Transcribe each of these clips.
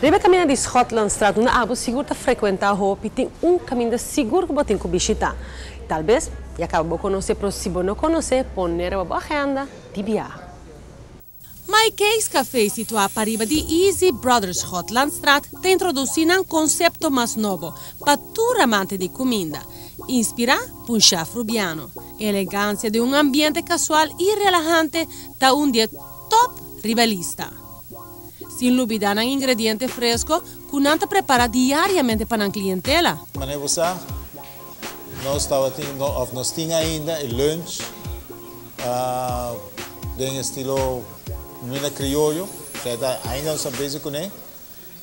Ribe caminho de Schotlandstraat, uma abo seguro frequentar a rua e tem caminho seguro que você tem que visitar. Talvez, e acaba de conhecer, mas se você não conhecer, poner a boa agenda de viagem. My Cakes Café, situado para riba de Easy Brothers Schotlandstraat, te introduzindo um conceito mais novo para todo amante de comida. Inspira por um chá frubiano. Elegância de um ambiente casual e relajante da dia top rivalista. Sin dúvida, um ingrediente fresco que não te prepara diariamente para a clientela. Nós tínhamos ainda o lunch, em estilo comida criollo, que ainda não sabemos com ele,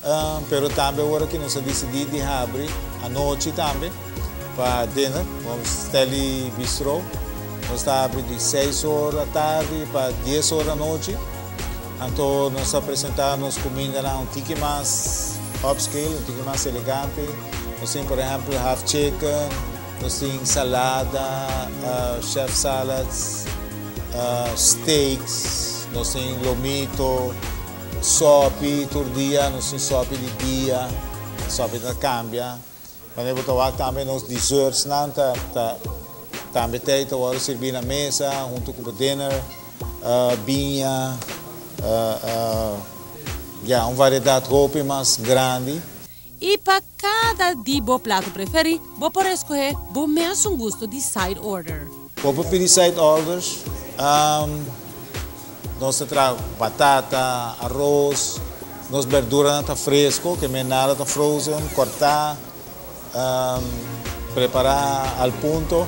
mas também agora que nós decidimos de abrir à noite também para dinner, vamos ter bistrô, nós abrimos de 6 horas da tarde para 10 horas da noite. Então, nós apresentamos comida um pouco mais upscale, um pouco mais elegante. Nós temos, por exemplo, half chicken, nós temos salada, chef salads, steaks, nós temos lomito, sope, todo dia, nós temos sope de dia, sope da cambia. Mas eu vou também nos desserts, também tem que servir na mesa, junto com o dinner, binha. Uma variedade de roupa mais grande. E para cada dia o prato preferido, você pode escolher o mesmo gosto de side order. Para pedir side orders, nós trazemos batata, arroz, nós verdura está fresco, que nada está frozen, cortar, preparar al ponto,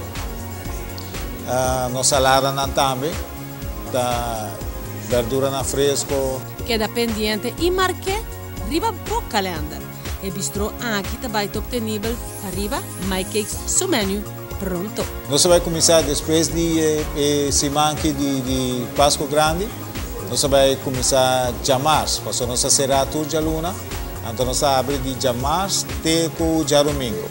nós salada também. Verdura na fresco. Queda pendiente e marque riba o calendar. E bistrô aqui também está obtenível arriba My Cakes su menu pronto. Nós vamos começar depois de semana de Páscoa Grande. Nós vamos começar de março, porque nós será tudo de luna. Então nós abrimos de março até o domingo.